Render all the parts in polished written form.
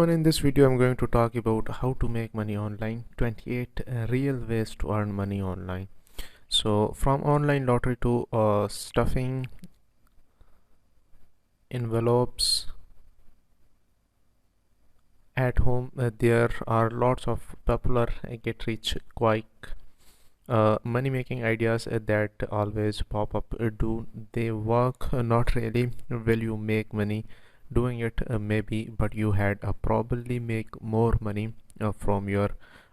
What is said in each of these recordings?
Hello, and in this video I'm going to talk about how to make money online, 28 real ways to earn money online. So from online lottery to stuffing envelopes at home, there are lots of popular get rich quick money making ideas that always pop up. Do they work? Not really. Will you make money doing it? Maybe, but you had probably make more money from your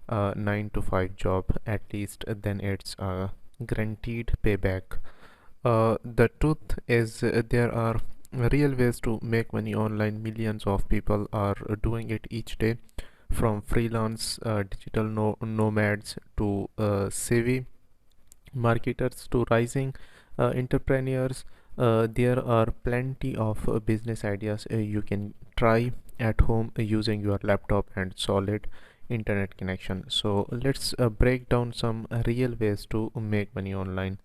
9 to 5 job at least. Then it's a guaranteed payback. The truth is, there are real ways to make money online. Millions of people are doing it each day, from freelance digital nomads to savvy marketers to rising entrepreneurs. There are plenty of business ideas you can try at home using your laptop and solid internet connection. So let's break down some real ways to make money online.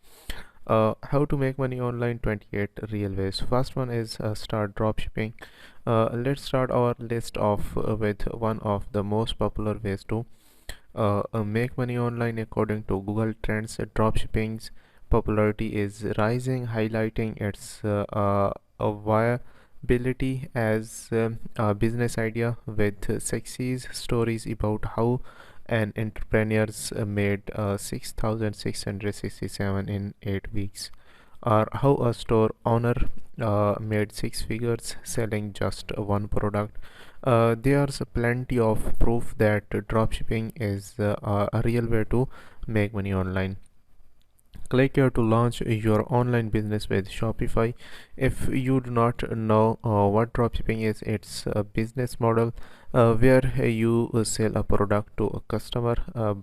How to make money online, 28 real ways. First one is start dropshipping. Let's start our list off with one of the most popular ways to make money online. According to Google Trends, dropshipping's popularity is rising, highlighting its viability as a business idea, with success stories about how an entrepreneurs made 6,667 in 8 weeks, or how a store owner made six figures selling just one product. There's plenty of proof that dropshipping is a real way to make money online. Click here to launch your online business with Shopify. If you do not know what dropshipping is, it's a business model where you sell a product to a customer,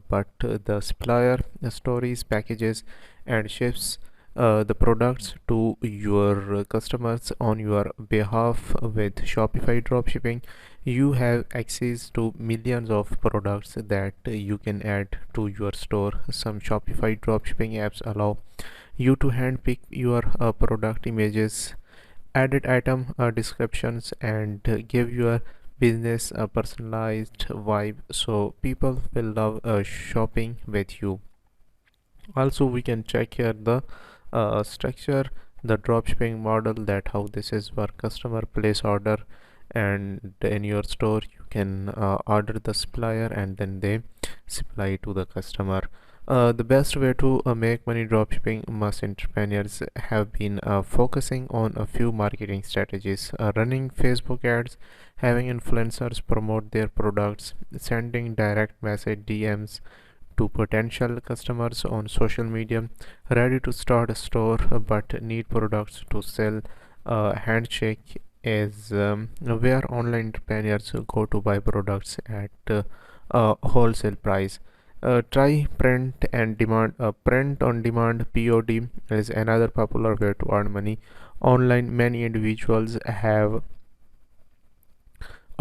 but the supplier stories, packages, and ships the products to your customers on your behalf. With Shopify dropshipping, you have access to millions of products that you can add to your store. Some Shopify dropshipping apps allow you to handpick your product images, added item descriptions, and give your business a personalized vibe, so people will love shopping with you. Also, we can check here the structure, the dropshipping model, that how this is where customer place order, and in your store you can order the supplier and then they supply to the customer. The best way to make money dropshipping, most entrepreneurs have been focusing on a few marketing strategies: running Facebook ads, having influencers promote their products, sending direct message DMs to potential customers on social media, ready to start a store but need products to sell. Handshake is where online entrepreneurs go to buy products at a wholesale price. Try print on demand (POD) is another popular way to earn money online. Many individuals have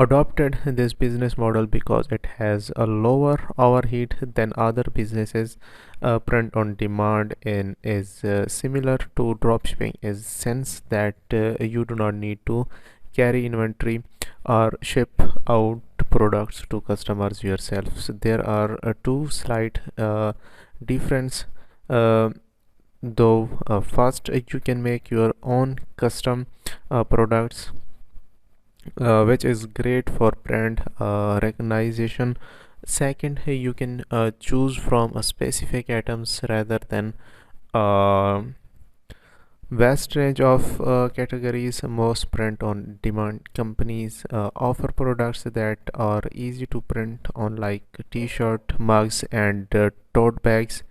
adopted this business model because it has a lower overhead than other businesses. Print on demand is similar to dropshipping in sense that you do not need to carry inventory or ship out products to customers yourself. So there are two slight difference, uh, though. First, you can make your own custom products, which is great for brand recognition. Second, you can choose from a specific items rather than uh, vast range of categories. Most print on demand companies offer products that are easy to print on, like t-shirt, mugs, and tote bags.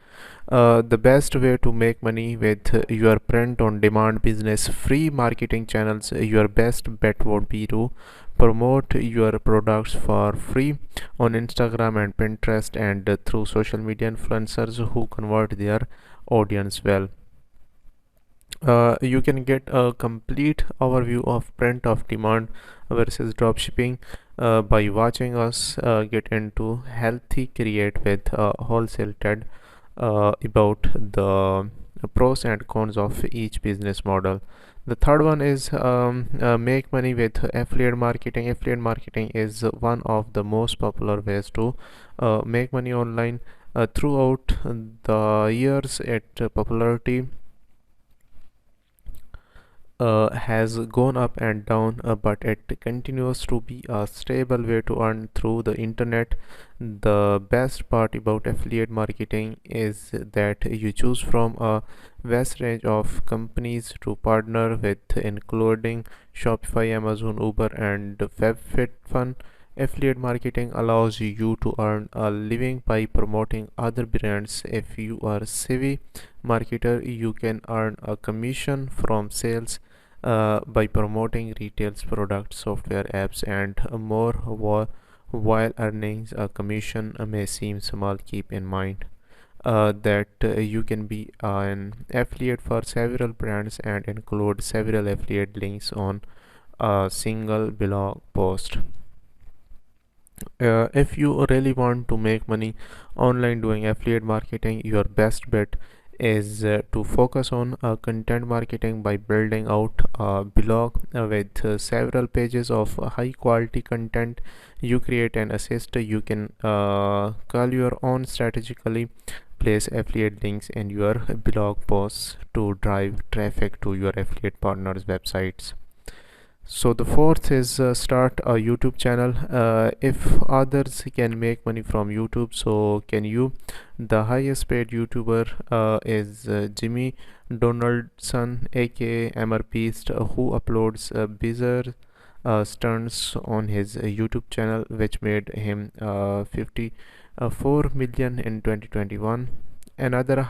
The best way to make money with your print on demand business, free marketing channels. Your best bet would be to promote your products for free on Instagram and Pinterest, and through social media influencers who convert their audience well. You can get a complete overview of print of demand versus dropshipping by watching us get into healthy create with wholesale TED about the pros and cons of each business model. The third one is make money with affiliate marketing. Affiliate marketing is one of the most popular ways to make money online. Throughout the years, its popularity has gone up and down, but it continues to be a stable way to earn through the internet. The best part about affiliate marketing is that you choose from a vast range of companies to partner with, including Shopify, Amazon, Uber, and FabFitFun. Affiliate marketing allows you to earn a living by promoting other brands. If you are a savvy marketer, you can earn a commission from sales by promoting retail's products, software, apps, and more. While earnings a commission may seem small, keep in mind that you can be an affiliate for several brands and include several affiliate links on a single blog post. If you really want to make money online doing affiliate marketing, your best bet is to focus on content marketing by building out a blog with several pages of high quality content. You create an assist, you can call your own strategically place affiliate links in your blog posts to drive traffic to your affiliate partners websites. So the fourth is start a YouTube channel. If others can make money from YouTube, so can you. The highest paid YouTuber is Jimmy Donaldson, aka MRPeast, who uploads bizarre stunts on his YouTube channel, which made him 54 million in 2021. Another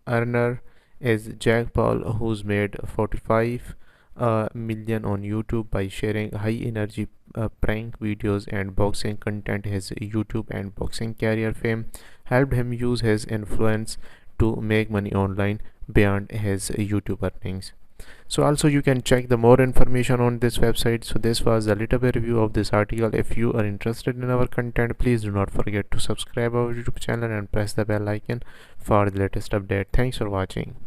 earner is Jack Paul, who's made 45 million on YouTube by sharing high energy prank videos and boxing content. His YouTube and boxing career fame helped him use his influence to make money online beyond his YouTube earnings. So also you can check the more information on this website. So this was a little bit review of this article. If you are interested in our content, please do not forget to subscribe our YouTube channel and press the bell icon for the latest update. Thanks for watching.